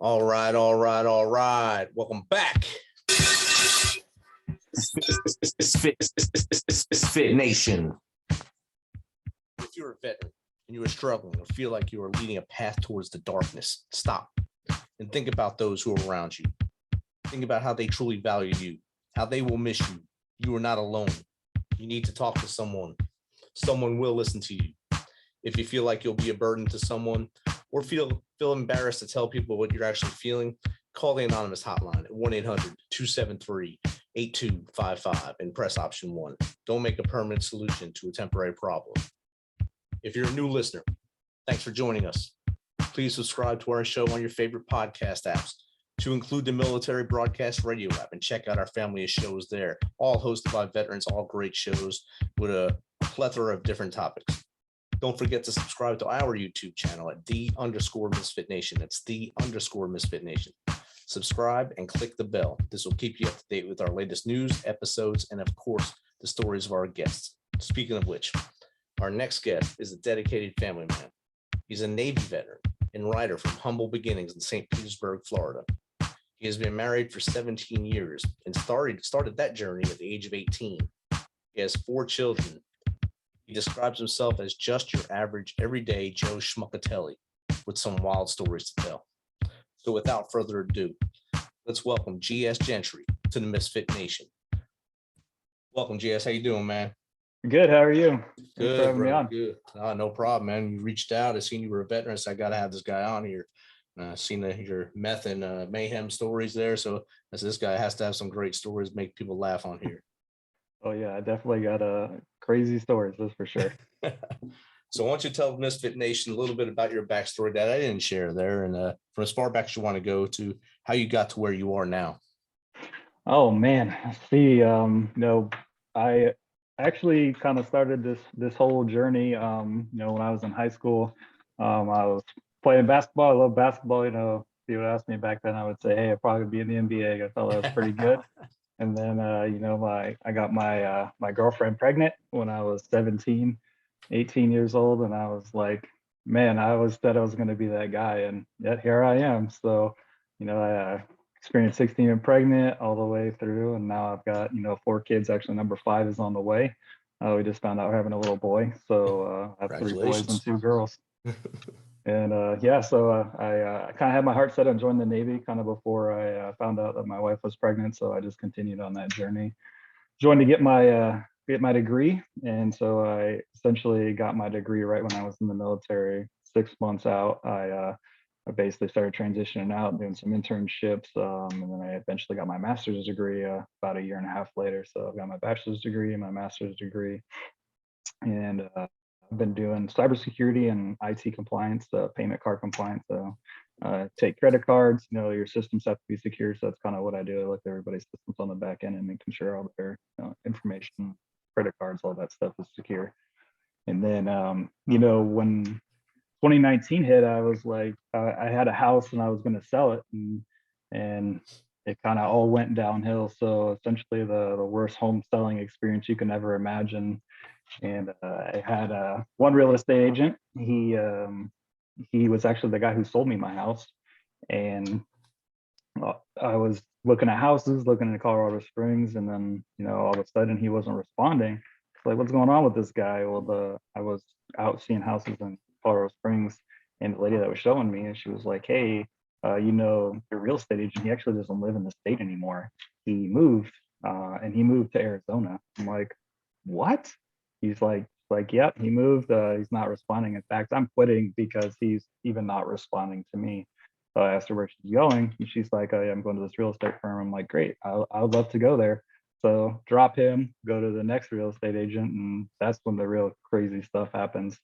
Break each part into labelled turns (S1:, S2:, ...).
S1: All right, all right, all right. Welcome back. Fit Nation. If you're a veteran and you are struggling or feel like you are leading a path towards the darkness, stop and think about those who are around you. Think about how they truly value you, how they will miss you. You are not alone. You need to talk to someone. Someone will listen to you. If you feel like you'll be a burden to someone or feel embarrassed to tell people what you're actually feeling, call the anonymous hotline at 1-800-273-8255 and press option 1. Don't make a permanent solution to a temporary problem. If you're a new listener, thanks for joining us. Please subscribe to our show on your favorite podcast apps, to include the Military Broadcast Radio app, and check out our family of shows there, all hosted by veterans, all great shows with a plethora of different topics. Don't forget to subscribe to our YouTube channel at _Misfit Nation. That's _Misfit Nation. Subscribe and click the bell. This will keep you up to date with our latest news, episodes, and of course, the stories of our guests. Speaking of which, our next guest is a dedicated family man. He's a Navy veteran and writer from humble beginnings in St. Petersburg, Florida. He has been married for 17 years and started that journey at the age of 18. He has 4 children. He describes himself as just your average, everyday Joe Schmuckatelli with some wild stories to tell. So without further ado, let's welcome GS Gentry to the Misfit Nation. Welcome, GS. How you doing, man?
S2: Good. How are you?
S1: Good, for having me on. Good. No problem, man. You reached out. I seen you were a veteran, so I got to have this guy on here. Seen your meth and mayhem stories there. So this guy has to have some great stories, make people laugh on here.
S2: Oh yeah, I definitely got crazy stories, that's for sure.
S1: So why don't you tell Misfit Nation a little bit about your backstory that I didn't share there, and from as far back as you want to go to how you got to where you are now.
S2: Oh man, see, I actually kind of started this whole journey, when I was in high school. I was playing basketball. I love basketball. If you would ask me back then, I would say, hey, I'd probably be in the NBA. I thought that was pretty good. And then, I got my girlfriend pregnant when I was 17, 18 years old. And I was like, man, I always said I was going to be that guy. And yet here I am. So, I experienced 16 and pregnant all the way through. And now I've got, 4 kids. Actually, number 5 is on the way. We just found out we're having a little boy. So I have 3 boys and 2 girls. And so I kind of had my heart set on joining the Navy kind of before I found out that my wife was pregnant. So I just continued on that journey. Joined to get my degree, and so I essentially got my degree right when I was in the military. 6 months out, I basically started transitioning out, doing some internships, and then I eventually got my master's degree about a year and a half later. So I've got my bachelor's degree and my master's degree, and I've been doing cybersecurity and IT compliance, payment card compliance. So take credit cards, your systems have to be secure. So that's kind of what I do. I look at everybody's systems on the back end and making sure all their information, credit cards, all that stuff is secure. And then, when 2019 hit, I was like, I had a house and I was going to sell it, and it kind of all went downhill. So essentially the worst home selling experience you can ever imagine. And I had one real estate agent. He was actually the guy who sold me my house. And I was looking at houses, looking at Colorado Springs, and then, all of a sudden he wasn't responding. It's like, what's going on with this guy? Well, I was out seeing houses in Colorado Springs, and the lady that was showing me, and she was like, hey, your real estate agent, he actually doesn't live in the state anymore. He moved, and he moved to Arizona. I'm like, what? He's like, yep, he moved. He's not responding. In fact, I'm quitting because he's even not responding to me. So I asked her where she's going, and she's like, oh, yeah, I'm going to this real estate firm. I'm like, great, I would love to go there. So drop him, go to the next real estate agent, and that's when the real crazy stuff happens.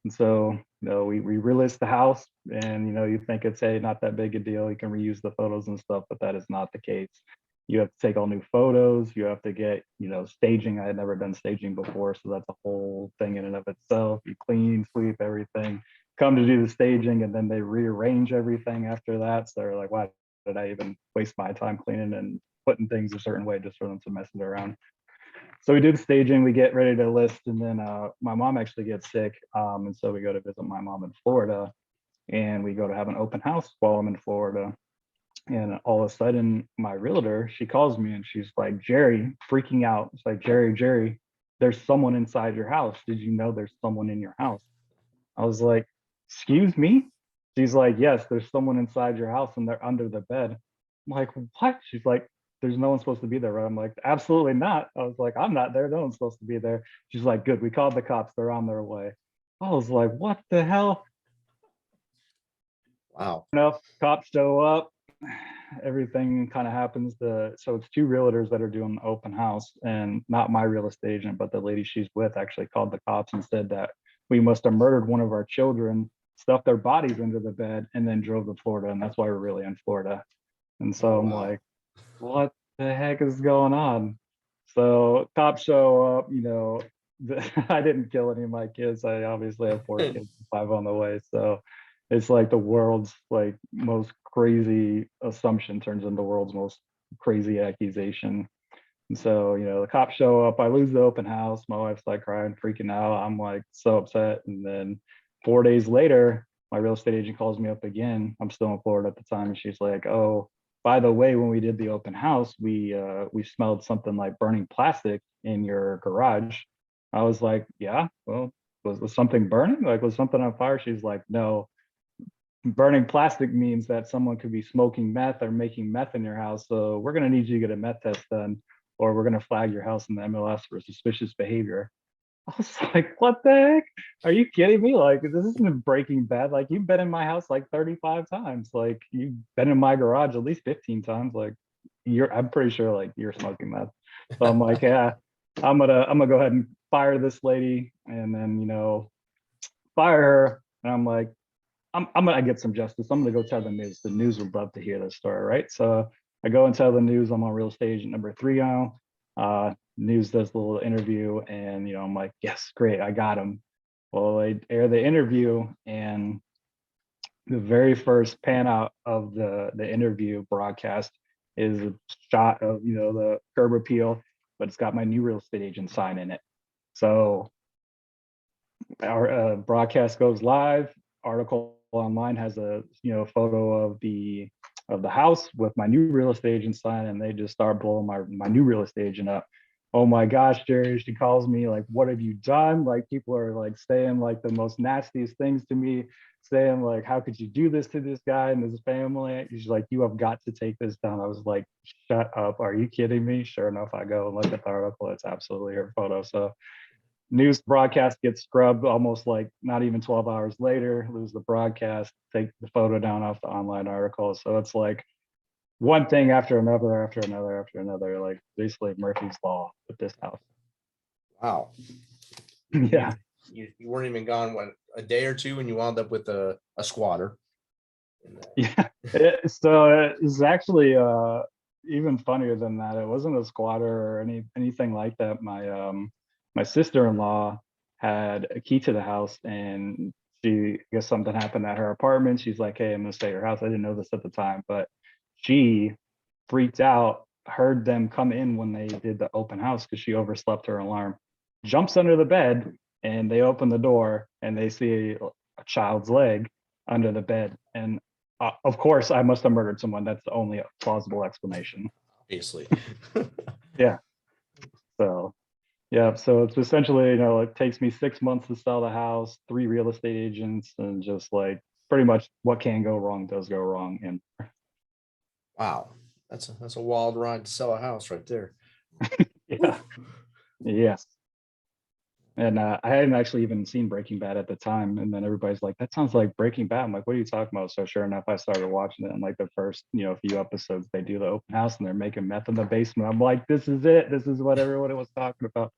S2: And so, we relist the house, and you think it's not that big a deal. You can reuse the photos and stuff, but that is not the case. You have to take all new photos. You have to get, staging. I had never done staging before, so that's a whole thing in and of itself. You clean, sweep everything, come to do the staging, and then they rearrange everything after that. So they're like, why did I even waste my time cleaning and putting things a certain way just for them to mess it around? So we do the staging, we get ready to list, and then my mom actually gets sick, and so we go to visit my mom in Florida. and we go to have an open house while I'm in Florida. And all of a sudden, my realtor, she calls me and she's like, Gerry, freaking out. It's like, Gerry, there's someone inside your house. Did you know there's someone in your house? I was like, excuse me? She's like, yes, there's someone inside your house and they're under the bed. I'm like, what? She's like, there's no one supposed to be there, right? I'm like, absolutely not. I was like, I'm not there. No one's supposed to be there. She's like, good. We called the cops. They're on their way. I was like, what the hell?
S1: Wow.
S2: Enough cops show up, everything kind of happens. So it's two realtors that are doing the open house, and not my real estate agent, but the lady she's with actually called the cops and said that we must have murdered one of our children, stuffed their bodies under the bed, and then drove to Florida, and that's why we're really in Florida. And
S1: Oh,
S2: so I'm
S1: wow.
S2: like, what the heck is going on? So cops show up, I didn't kill any of my kids. I obviously have four kids, five on the way. So it's like the world's like most crazy assumption turns into the world's most crazy accusation. And so, the cops show up, I lose the open house. My wife's like crying, freaking out. I'm like so upset. And then 4 days later, my real estate agent calls me up again. I'm still in Florida at the time. And she's like, oh, by the way, when we did the open house, we smelled something like burning plastic in your garage. I was like, yeah, well, was something burning? Like, was something on fire? She's like, no, burning plastic means that someone could be smoking meth or making meth in your house. So we're going to need you to get a meth test done, or we're going to flag your house in the MLS for suspicious behavior. I was like, what the heck? Are you kidding me? Like, this isn't Breaking Bad. Like, you've been in my house like 35 times. Like, you've been in my garage at least 15 times. Like, I'm pretty sure like you're smoking meth. So I'm like, yeah, I'm gonna go ahead and fire this lady, and then fire her. And I'm like, I'm gonna get some justice. I'm gonna go tell the news. The news would love to hear this story, right? So I go and tell the news I'm on real estate agent number 3 now. News does a little interview, and I'm like, yes, great, I got him. Well, I air the interview, and the very first pan out of the interview broadcast is a shot of the curb appeal, but it's got my new real estate agent sign in it. So our broadcast goes live. Article online has a photo of the house with my new real estate agent sign, and they just start blowing my new real estate agent up. Oh my gosh, Gerry, she calls me like, what have you done? Like, people are like saying like the most nastiest things to me, saying like, how could you do this to this guy and his family? She's like, you have got to take this down. I was like, shut up, are you kidding me? Sure enough, I go and look at the article. It's absolutely her photo. So news broadcast gets scrubbed almost like not even 12 hours later, lose the broadcast, take the photo down off the online article. So it's like one thing after another, after another, after another, like basically Murphy's Law with this house.
S1: Wow.
S2: Yeah.
S1: You weren't even gone, what, a day or two, and you wound up with a squatter.
S2: Yeah. So it's actually even funnier than that. It wasn't a squatter or anything like that. My sister-in-law had a key to the house, and I guess something happened at her apartment. She's like, hey, I'm gonna stay at your house. I didn't know this at the time, but she freaked out, heard them come in when they did the open house because she overslept her alarm, jumps under the bed, and they open the door and they see a child's leg under the bed. And of course, I must have murdered someone. That's the only plausible explanation.
S1: Obviously.
S2: Yeah. So yeah, so it's essentially, it takes me 6 months to sell the house, 3 real estate agents, and just like pretty much what can go wrong does go wrong. And
S1: Wow. That's a wild ride to sell a house right there.
S2: yeah, yes. And I hadn't actually even seen Breaking Bad at the time. And then everybody's like, that sounds like Breaking Bad. I'm like, what are you talking about? So sure enough, I started watching it. And like the first, few episodes, they do the open house and they're making meth in the basement. I'm like, this is it. This is what everyone was talking about.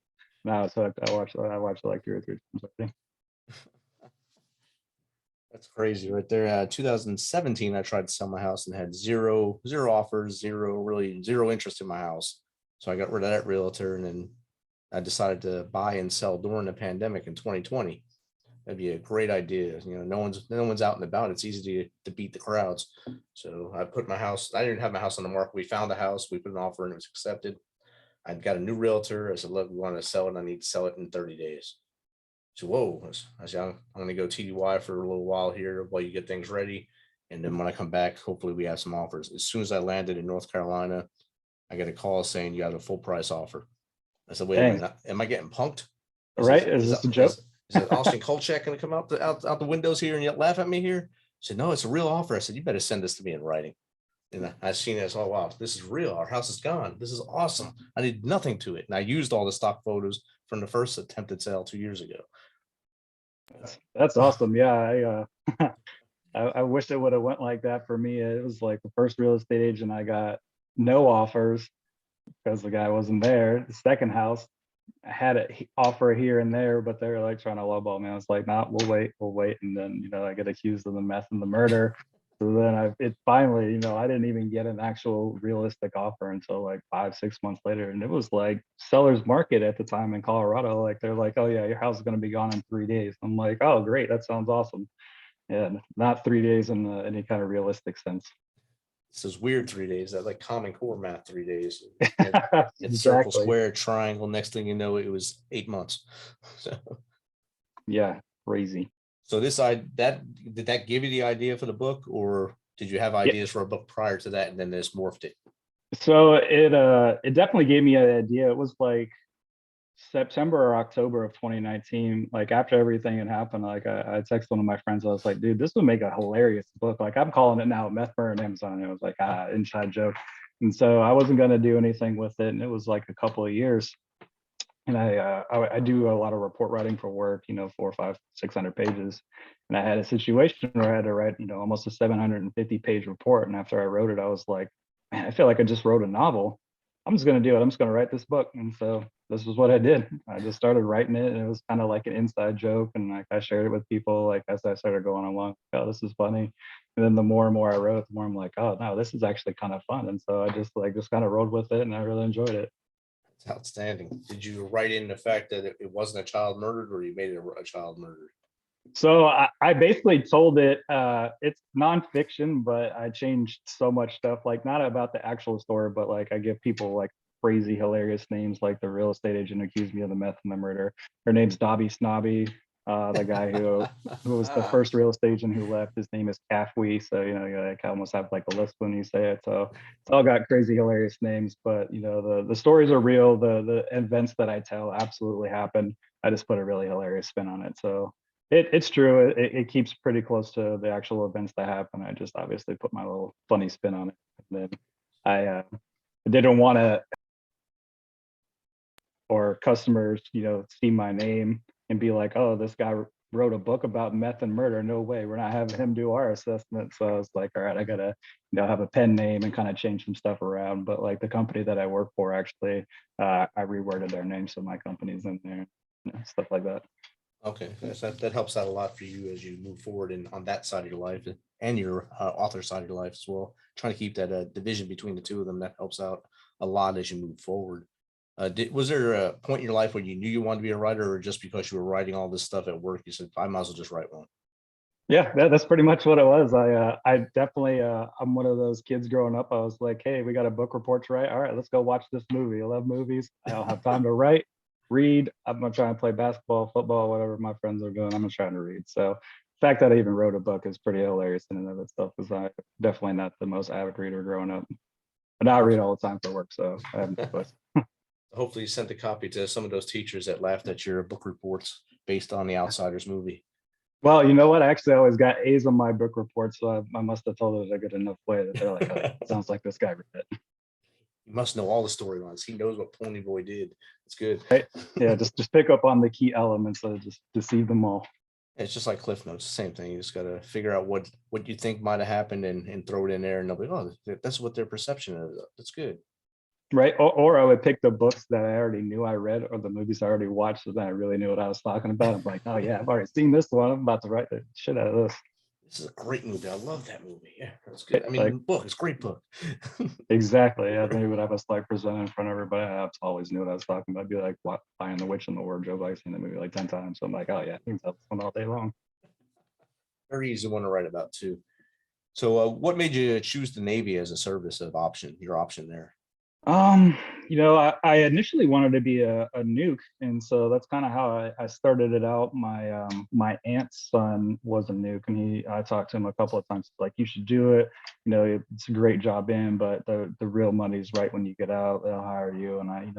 S2: No, so I watched it like 2 or 3 times, I think.
S1: That's crazy right there. 2017, I tried to sell my house and had zero offers, zero interest in my house. So I got rid of that realtor, and then I decided to buy and sell during the pandemic in 2020. That'd be a great idea. No one's out and about. It's easy to beat the crowds. So I put my house. I didn't have my house on the market. We found a house. We put an offer, and it was accepted. I got a new realtor. I said, look, we want to sell it. I need to sell it in 30 days. So, whoa, I said, I'm going to go TDY for a little while here while you get things ready. And then when I come back, hopefully we have some offers. As soon as I landed in North Carolina, I get a call saying you have a full price offer. I said, wait a
S2: Dang.
S1: minute, am I getting punked?
S2: Right? Is this a joke?
S1: Is it Austin Kolchak going to come out out the windows here and yet laugh at me here? I said, no, it's a real offer. I said, you better send this to me in writing. And I seen it as, oh, wow, this is real. Our house is gone. This is awesome. I did nothing to it. And I used all the stock photos from the first attempted sale 2 years ago.
S2: That's awesome. Yeah, I wish it would have went like that for me. It was like the first real estate agent I got no offers because the guy wasn't there. The second house, I had an offer here and there, but they were like trying to lowball me. I was like, nah, we'll wait. And then, I get accused of the meth and the murder. So then it finally, I didn't even get an actual realistic offer until like 5, 6 months later. And it was like seller's market at the time in Colorado. Like they're like, oh yeah, your house is going to be gone in 3 days. I'm like, oh great, that sounds awesome. Yeah, not 3 days in any kind of realistic sense.
S1: It's those weird 3 days, that like Common Core math 3 days. It's circle,
S2: Exactly.
S1: square, triangle. Next thing you know, it was 8 months. So,
S2: Yeah, crazy.
S1: so did that give you the idea for the book, or did you have
S2: Yeah.
S1: ideas for a book prior to that and then this morphed it?
S2: So it definitely gave me an idea. It was like September or October of 2019, like after everything had happened, like I texted one of my friends. I was like, dude, this would make a hilarious book. Like I'm calling it now Meth Murder and Amazon. It was like, inside joke. And so I wasn't going to do anything with it. And it was like a couple of years. And I do a lot of report writing for work, 400, 500, 600 pages. And I had a situation where I had to write, almost a 750-page report. And after I wrote it, I was like, man, I feel like I just wrote a novel. I'm just going to do it. I'm just going to write this book. And so this is what I did. I just started writing it, and it was kind of like an inside joke. And like I shared it with people, like as I started going along, oh, this is funny. And then the more and more I wrote, the more I'm like, oh no, this is actually kind of fun. And so I just kind of rode with it, and I really enjoyed it.
S1: It's outstanding. Did you write in the fact that it wasn't a child murdered, or you made it a child murdered?
S2: So I basically told it, it's nonfiction, but I changed so much stuff, like not about the actual story, but like I give people like crazy, hilarious names, like the real estate agent accused me of the meth and the murder. Her name's Dobby Snobby. The guy who was the first real estate agent who left, his name is Cafwee. So, you like almost have like a list when you say it. So it's all got crazy, hilarious names, but the stories are real. The events that I tell absolutely happened. I just put a really hilarious spin on it. So it's true. It keeps pretty close to the actual events that happen. I just obviously put my little funny spin on it. And then I didn't want to, or customers, see my name and be like, oh, this guy wrote a book about meth and murder. No way, we're not having him do our assessment. So I was like, all right, I gotta, have a pen name and kind of change some stuff around. But like the company that I work for, actually, I reworded their name so my company's in there, stuff like that.
S1: Okay, yes, that helps out a lot for you as you move forward and on that side of your life and your author side of your life as well. Trying to keep that division between the two of them, that helps out a lot as you move forward. Was there a point in your life when you knew you wanted to be a writer, or just because you were writing all this stuff at work, you said, I might as well just write one?
S2: Yeah, that's pretty much what it was. I definitely, I'm one of those kids growing up. I was like, hey, we got a book report to write. All right, let's go watch this movie. I love movies. I don't have time to write, read. I'm gonna try and play basketball, football, whatever my friends are doing. I'm gonna try to read. So the fact that I even wrote a book is pretty hilarious in and of itself, because I'm definitely not the most avid reader growing up. But now I read all the time for work, so I have no choice.
S1: Hopefully you sent a copy to some of those teachers that laughed at your book reports based on the Outsiders movie.
S2: Well, you know what? I actually always got A's on my book report, so I must have told it a good enough way that they're like, oh, sounds like this guy read it.
S1: He must know all the storylines. He knows what Pony Boy did. It's good.
S2: Right? Yeah, just pick up on the key elements of just deceive them all.
S1: It's just like Cliff Notes, same thing. You just got to figure out what you think might have happened and throw it in there, and they'll be, oh, that's what their perception is. That's good.
S2: Right. Or I would pick the books that I already knew I read, or the movies I already watched, so then I really knew what I was talking about. I'm like, oh yeah, I've already seen this one. I'm about to write the shit out of this.
S1: This is a great movie. I love that movie. Yeah, that's good. I mean,
S2: Like,
S1: book, it's a great book.
S2: exactly. Yeah, they would have us like presented in front of everybody. I always knew what I was talking about. I'd be like, what, Lion the Witch and the Wardrobe. I've seen the movie like 10 times. So I'm like, oh yeah, I can tell this one all day long.
S1: Very easy one to write about too. So what made you choose the Navy as a service of option, your option there?
S2: Um, I initially wanted to be a nuke, and so that's kind of how I started it out. My aunt's son was a nuke, and I talked to him a couple of times, like, you should do it. It's a great job in, but the real money's right when you get out. They'll hire you, and I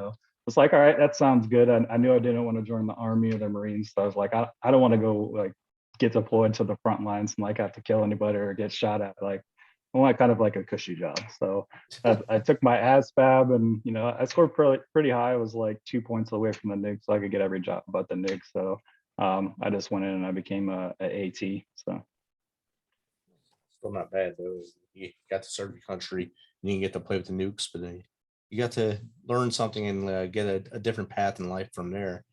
S2: was like, all right, that sounds good. I knew I didn't want to join the army or the Marines, so I was like, I don't want to go like get deployed to the front lines and like have to kill anybody or get shot at. Like, I want kind of like a cushy job. So I took my ASVAB, and I scored pretty high. I was like 2 points away from the nuke, so I could get every job but the nuke. So I just went in and I became a AT. So
S1: Still not bad though. You got to serve your country, and you can get to play with the nukes, but then you got to learn something and get a different path in life from there.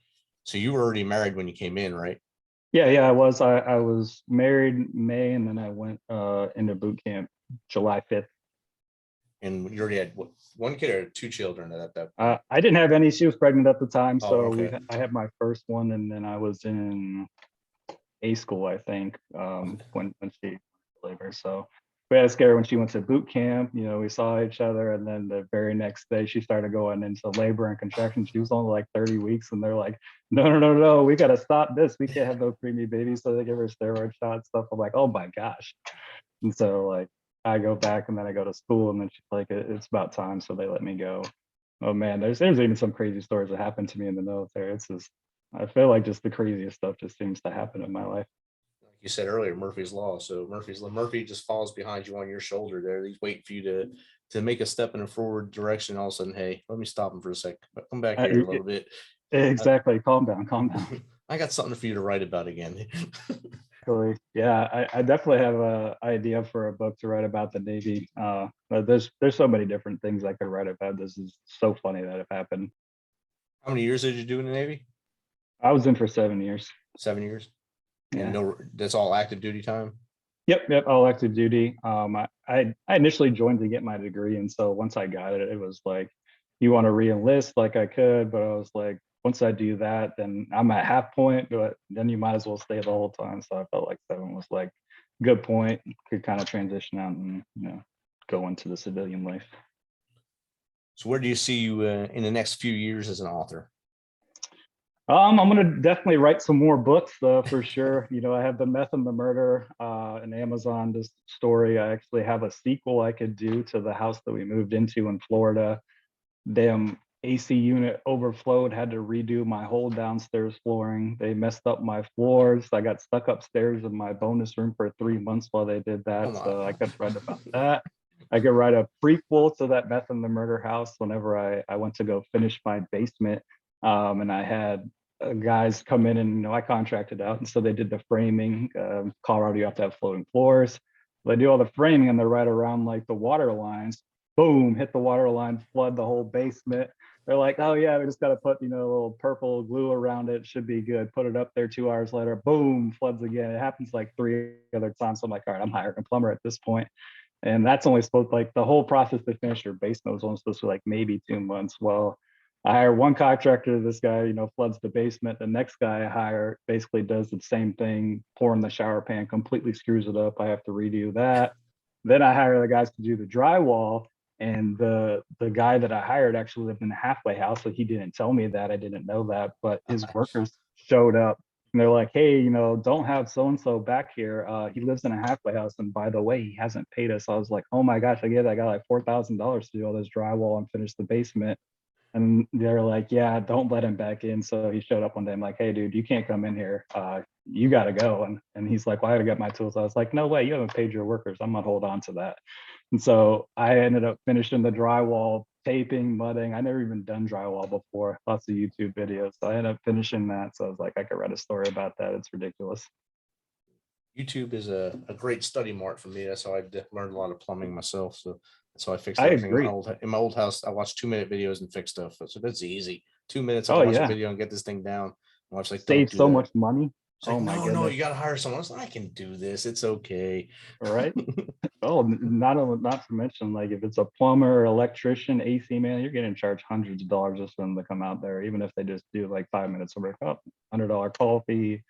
S1: So you were already married when you came in, right?
S2: yeah, I was married May, and then I went into boot camp July 5th.
S1: And you already had one kid or two children at that.
S2: I didn't have any. She was pregnant at the time,
S1: Oh,
S2: so
S1: okay.
S2: I had my first one, and then I was in A school, I think, when she delivered. So we had a scare when she went to boot camp. We saw each other, and then the very next day she started going into labor and contraction. She was only like 30 weeks, and they're like, no, we got to stop this. We can't have no preemie babies. So they give her steroid shots, stuff. I'm like, oh my gosh. And so like I go back, and then I go to school, and then she's like, it's about time. So they let me go. Oh man, there's even some crazy stories that happened to me in the military. It's just, I feel like just the craziest stuff just seems to happen in my life.
S1: Like you said earlier, Murphy's law. So Murphy just falls behind you on your shoulder there. He's waiting for you to make a step in a forward direction. All of a sudden, hey, let me stop him for a sec. Come back here a little bit.
S2: Exactly. Calm down. Calm down.
S1: I got something for you to write about again.
S2: Really. Yeah, I definitely have a idea for a book to write about the Navy. But there's so many different things I could write about. This is so funny that it happened.
S1: How many years did you do in the Navy?
S2: I was in for 7 years.
S1: 7 years. And
S2: Yeah.
S1: no, that's all active duty time.
S2: Yep. All active duty. I initially joined to get my degree, and so once I got it, it was like, you want to re-enlist? Like I could, but I was like, once I do that, then I'm at half point, but then you might as well stay the whole time. So I felt like 7 was like good point. Could kind of transition out and go into the civilian life.
S1: So where do you see you in the next few years as an author?
S2: I'm gonna definitely write some more books for sure. I have the Meth and the Murder, an Amazon this story. I actually have a sequel I could do to the house that we moved into in Florida. Damn AC unit overflowed, had to redo my whole downstairs flooring. They messed up my floors. I got stuck upstairs in my bonus room for 3 months while they did that. So I could write about that. I could write a prequel to that Meth and the Murder house whenever I went to go finish my basement. And I had guys come in, and I contracted out, and so they did the framing. Colorado, you have to have floating floors. They do all the framing, and they're right around like the water lines. Boom, hit the water line, flood the whole basement. They're like, oh yeah, we just got to put a little purple glue around it, should be good. Put it up there. 2 hours later, boom, floods again. It happens like 3 other times. So I'm like, all right, I'm hiring a plumber at this point. And that's only supposed, like, the whole process to finish your basement was only supposed to be like maybe 2 months. Well, I hire one contractor. This guy, floods the basement. The next guy I hire basically does the same thing, pouring the shower pan, completely screws it up. I have to redo that. Then I hire the guys to do the drywall. And the guy that I hired actually lived in a halfway house, so he didn't tell me that. I didn't know that, but his workers showed up, and they're like, hey, don't have so and so back here. He lives in a halfway house, and by the way, he hasn't paid us. I was like, oh my gosh, I got like $4,000 to do all this drywall and finish the basement. And they're like, yeah, don't let him back in. So he showed up one day. I'm like, hey, dude, you can't come in here. You got to go. And he's like, well, I got to get my tools. I was like, no way, you haven't paid your workers. I'm going to hold on to that. And so I ended up finishing the drywall, taping, mudding. I never even done drywall before, lots of YouTube videos. So I ended up finishing that. So I was like, I could write a story about that. It's ridiculous.
S1: YouTube is a great study mart for me. That's how I learned a lot of plumbing myself. So that's how I fixed
S2: I
S1: everything
S2: agree.
S1: in my old house. I watched 2-minute videos and fix stuff. So that's easy. 2 minutes, I
S2: Oh
S1: can watch a
S2: yeah.
S1: video and get this thing down. I watch like, don't
S2: Save
S1: do
S2: so
S1: that.
S2: much money.
S1: It's like,
S2: Oh my
S1: no,
S2: goodness.
S1: you got to hire someone else. I can do this. It's okay.
S2: All right. Oh, not to mention, like, if it's a plumber, electrician, AC man, you're getting charged hundreds of dollars just for them to come out there, even if they just do like 5 minutes of work. Up, $100 call fee,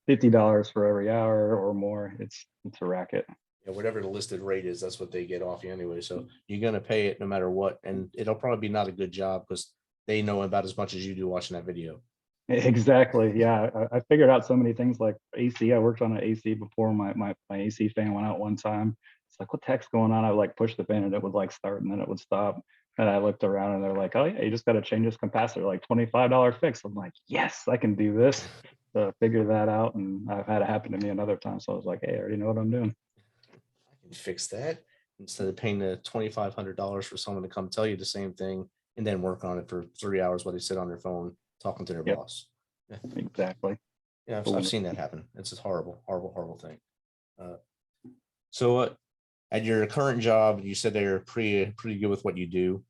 S2: $50 for every hour or more. It's a racket.
S1: Yeah, whatever the listed rate is, that's what they get off you anyway. So you're gonna pay it no matter what, and it'll probably be not a good job because they know about as much as you do watching that video.
S2: Exactly. Yeah. I figured out so many things like AC. I worked on an AC before. My AC fan went out one time. It's like, what the heck's going on? I would like push the fan and it would like start and then it would stop. And I looked around and they're like, oh yeah, you just got to change this capacitor, like $25 fix. I'm like, yes, I can do this. So figure that out. And I've had it happen to me another time. So I was like, hey, I already know what I'm doing.
S1: I can fix that instead of paying the $2,500 for someone to come tell you the same thing and then work on it for 3 hours while they sit on their phone talking to their
S2: Yep,
S1: boss. Yeah,
S2: exactly.
S1: yeah,
S2: But
S1: I've seen that happen. It's a horrible, horrible, horrible thing. Uh, so at your current job, you said they're pretty good with what you do.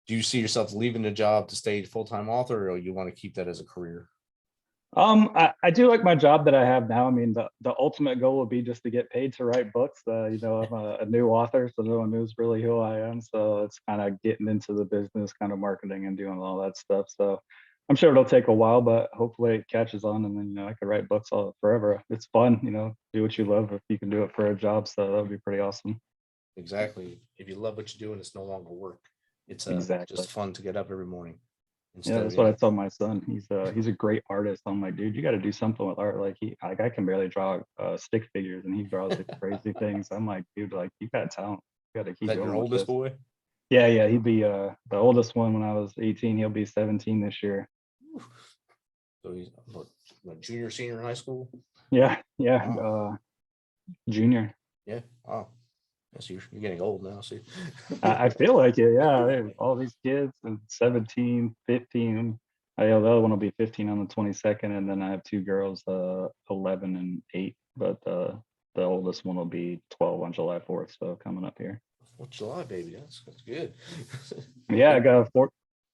S1: Do you see yourself leaving the job to stay full-time author, or you want to keep that as a career?
S2: I do like my job that I have now. I mean, the ultimate goal would be just to get paid to write books. I'm a new author, so no one knows really who I am. So it's kind of getting into the business, kind of marketing and doing all that stuff. So I'm sure it'll take a while, but hopefully it catches on, and then I could write books all forever. It's fun, do what you love if you can do it for a job. So that would be pretty awesome.
S1: Exactly. If you love what you're doing, it's no longer work. It's
S2: Exactly.
S1: just fun to get up every morning
S2: Yeah,
S1: instead of
S2: that's what I tell my son. He's a great artist. I'm like, dude, you got to do something with art. Like I can barely draw stick figures, and he draws the crazy things. I'm like, dude, like you got talent. You got to
S1: is
S2: keep
S1: that your
S2: going with
S1: oldest
S2: this.
S1: boy?
S2: Yeah, yeah. He'd be the oldest one when I was 18. He'll be 17 this year.
S1: So he's what, junior, senior in high school?
S2: Yeah, yeah.
S1: Wow.
S2: Junior.
S1: Yeah. Wow. Yes, you're getting old now. See.
S2: I feel like it. Yeah, all these kids and 17, 15. The other one will be 15 on the 22nd, and then I have two girls, 11 and 8. But the oldest one will be 12 on July 4th. So coming up here.
S1: Well, July, baby. That's good.
S2: Yeah, I got a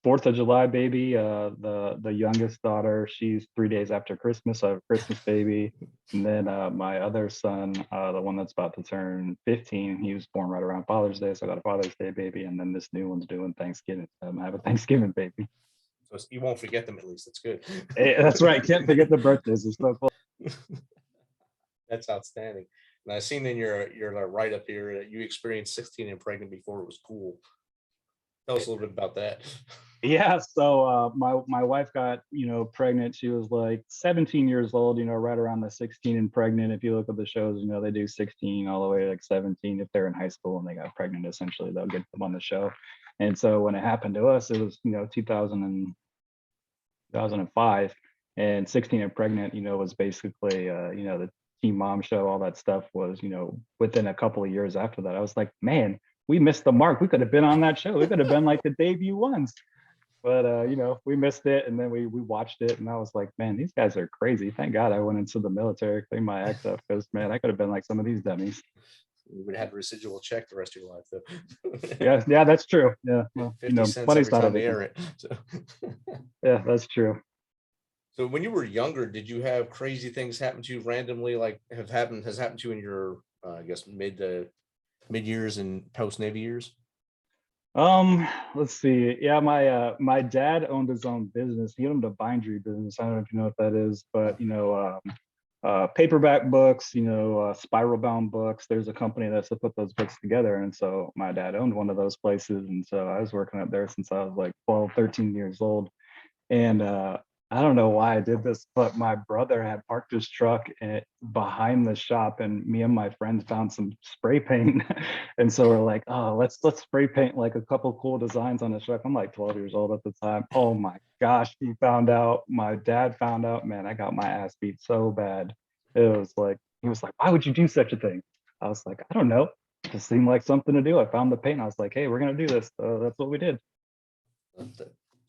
S2: 4th of July baby. The youngest daughter, she's 3 days after Christmas. So I have a Christmas baby. And then my other son, the one that's about to turn 15, he was born right around Father's Day. So I got a Father's Day baby. And then this new one's doing Thanksgiving. I have a Thanksgiving baby.
S1: So you won't forget them at least. That's good.
S2: Hey, that's right. Can't forget the birthdays. It's so cool.
S1: That's outstanding. And I've seen in your write up here that you experienced 16 and pregnant before it was cool. Tell us a little bit about that.
S2: Yeah, so my wife got pregnant. She was like 17 years old, right around the 16 and pregnant. If you look at the shows, they do 16 all the way to like 17. If they're in high school and they got pregnant, essentially they'll get them on the show. And so when it happened to us, it was 2005, and 16 and pregnant was basically the Teen Mom show. All that stuff was within a couple of years after that. I was like, man, we missed the mark. We could have been on that show. We could have been like the debut ones. But we missed it, and then we watched it, and I was like, man, these guys are crazy. Thank God I went into the military, cleaned my act up, because man, I could have been like some of these dummies.
S1: You would have had a residual check the rest of your life, though.
S2: Yeah, that's true. Yeah, well,
S1: 50 cents
S2: money's
S1: every
S2: not
S1: time they
S2: everything.
S1: air it. So.
S2: Yeah, that's true.
S1: So when you were younger, did you have crazy things happen to you randomly, like has happened to you in your, I guess, mid years and post Navy years?
S2: Let's see. Yeah, my dad owned his own business. He owned a bindery business. I don't know if you know what that is, but paperback books, spiral bound books. There's a company that's to put those books together. And so my dad owned one of those places. And so I was working up there since I was like 12, 13 years old. And I don't know why I did this, but my brother had parked his truck behind the shop, and me and my friends found some spray paint. And so we're like, oh, let's spray paint like a couple cool designs on the truck. I'm like 12 years old at the time. Oh my gosh, he found out. My dad found out. Man, I got my ass beat so bad. It was like, he was like, why would you do such a thing? I was like, I don't know. It just seemed like something to do. I found the paint. I was like, hey, we're gonna do this. So that's what we did.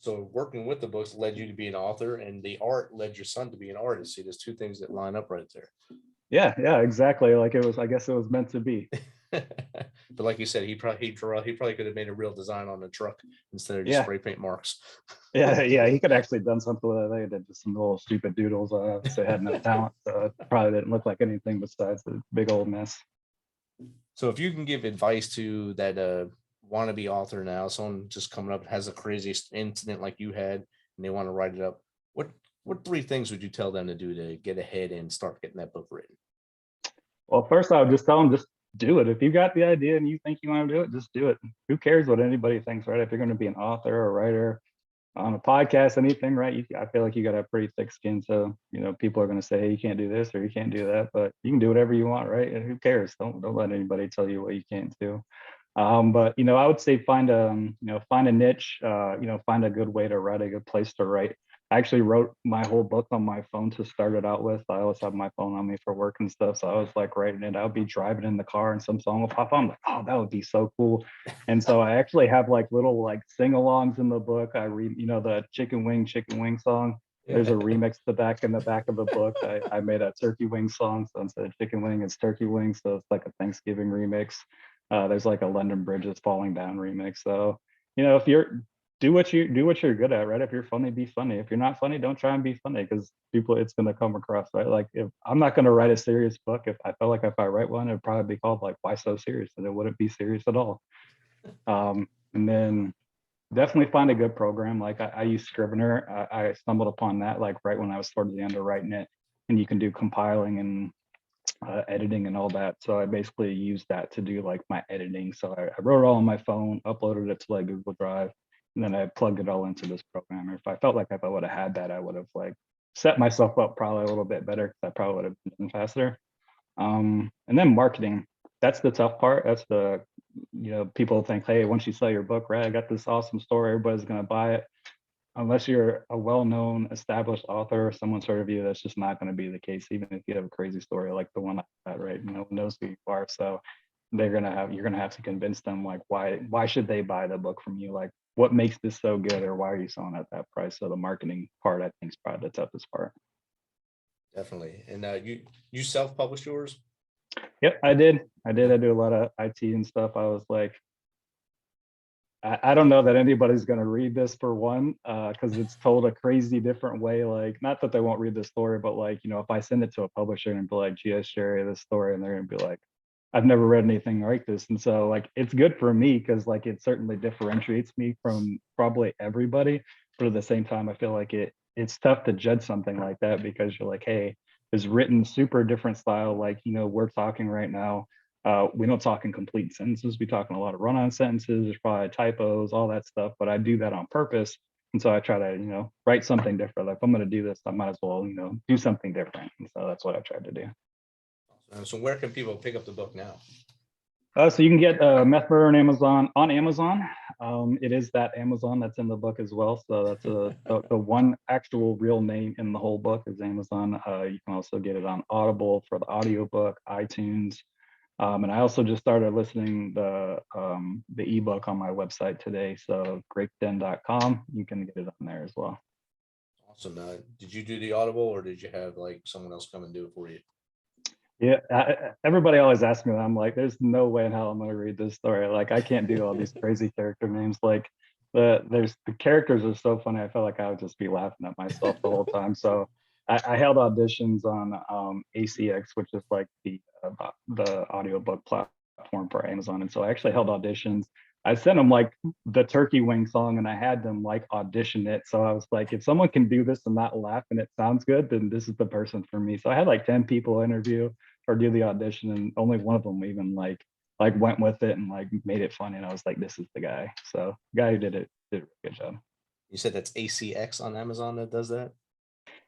S1: So working with the books led you to be an author, and the art led your son to be an artist. See, there's two things that line up right there.
S2: Yeah, exactly. Like it was, I guess it was meant to be.
S1: But like you said, he probably could have made a real design on the truck instead of just
S2: Yeah,
S1: spray paint marks.
S2: yeah. He could actually done something with it. They did just some little stupid doodles. They had no talent, so it probably didn't look like anything besides a big old mess.
S1: So if you can give advice to that wannabe author now, someone just coming up has a craziest incident like you had, and they want to write it up, what three things would you tell them to do to get ahead and start getting that book written?
S2: Well, first I would just tell them, do it. If you got the idea and you think you want to do it, just do it. Who cares what anybody thinks, right? If you're going to be an author or writer on a podcast, anything, right? I feel like you got to have pretty thick skin. So, people are going to say, hey, you can't do this or you can't do that, but you can do whatever you want, right? And who cares? Don't let anybody tell you what you can't do. But I would say find a niche, find a good way to write, a good place to write. I actually wrote my whole book on my phone to start it out with. I always have my phone on me for work and stuff. So I was like writing it. I'll be driving in the car and some song will pop on. I'm like, oh, that would be so cool. And so I actually have like little like sing-alongs in the book. I read, the chicken wing song. There's a remix in the back of the book. I made a turkey wing song. So instead of chicken wing, it's turkey wing. So it's like a Thanksgiving remix. There's like a London Bridge is falling down remix. So, if you're do what you're good at, right? If you're funny, be funny. If you're not funny, don't try and be funny because it's gonna come across, right? Like if I'm not gonna write a serious book, if I felt like if I write one, it'd probably be called like Why So Serious? And it wouldn't be serious at all. And then definitely find a good program. Like I use Scrivener. I stumbled upon that like right when I was towards the end of writing it, and you can do compiling and editing and all that. So I basically used that to do like my editing. So I wrote it all on my phone, uploaded it to like Google Drive, and then I plugged it all into this program. If I felt like if I would have had that, I would have like set myself up probably a little bit better because I probably would have been faster. And then marketing, that's the tough part. That's people think, hey, once you sell your book, right, I got this awesome story, everybody's going to buy it. Unless you're a well-known established author or someone's heard of you, that's just not going to be the case. Even if you have a crazy story like the one I had, right? No one knows who you are. So you're going to have to convince them like why should they buy the book from you? Like what makes this so good, or why are you selling at that price? So the marketing part, I think, is probably the toughest part.
S1: Definitely. And you self-published yours?
S2: Yep, I did. I do a lot of IT and stuff. I was like, I don't know that anybody's going to read this for one, because it's told a crazy different way. Like, not that they won't read the story, but like, if I send it to a publisher and be like, GS Gerry, this story, and they're going to be like, I've never read anything like this. And so like, it's good for me because like, it certainly differentiates me from probably everybody. But at the same time, I feel like it's tough to judge something like that because you're like, hey, it's written super different style. Like, we're talking right now. We don't talk in complete sentences. We talk in a lot of run-on sentences. There's probably typos, all that stuff, but I do that on purpose. And so I try to, write something different. Like if I'm going to do this, I might as well, do something different. And so that's what I tried to do.
S1: So where can people pick up the book now?
S2: So you can get Meth Murder on Amazon. It is that Amazon that's in the book as well. So that's the one actual real name in the whole book is Amazon. You can also get it on Audible for the audiobook, iTunes. And I also just started listening the ebook on my website today. So grapeden.com, you can get it on there as well.
S1: Awesome. Did you do the Audible or did you have like someone else come and do it for you?
S2: Yeah, everybody always asks me that. I'm like, there's no way in hell I'm going to read this story. Like, I can't do all these crazy character names. Like, the characters are so funny. I felt like I would just be laughing at myself the whole time. So I held auditions on ACX, which is like the audiobook platform for Amazon. And so I actually held auditions. I sent them like the turkey wing song and I had them like audition it. So I was like, if someone can do this and not laugh and it sounds good, then this is the person for me. So I had like 10 people interview or do the audition and only one of them even like went with it and like made it funny. And I was like, this is the guy. So the guy who did it did a good job.
S1: You said that's ACX on Amazon that does that?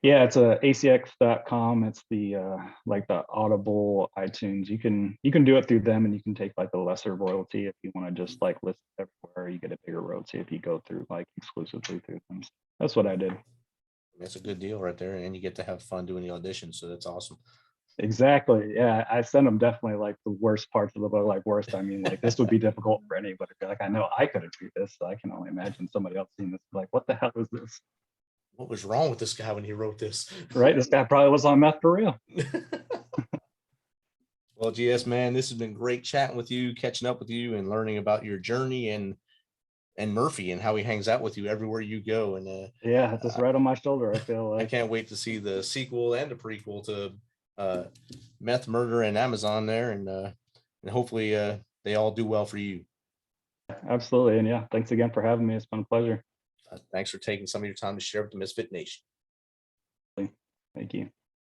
S2: Yeah, it's acx.com. It's the like the Audible, iTunes. You can do it through them and you can take like a lesser royalty if you want to just like list everywhere. You get a bigger royalty if you go through like exclusively through them. So that's what I did.
S1: That's a good deal right there. And you get to have fun doing the audition. So that's awesome.
S2: Exactly. Yeah, I sent them definitely like the worst parts of the book. Like worst, I mean, like this would be difficult for anybody. Like I know I couldn't read this, so I can only imagine somebody else seeing this. Like, what the hell is this?
S1: What was wrong with this guy when he wrote this?
S2: Right, this guy probably was on meth for real.
S1: Well, GS, man, this has been great chatting with you, catching up with you, and learning about your journey and Murphy and how he hangs out with you everywhere you go. And
S2: yeah, just right on my shoulder. I feel like
S1: I can't wait to see the sequel and the prequel to Meth Murder and Amazon there, and hopefully they all do well for you.
S2: Absolutely, and yeah, thanks again for having me. It's been a pleasure.
S1: Thanks for taking some of your time to share with the Misfit Nation.
S2: Thank you.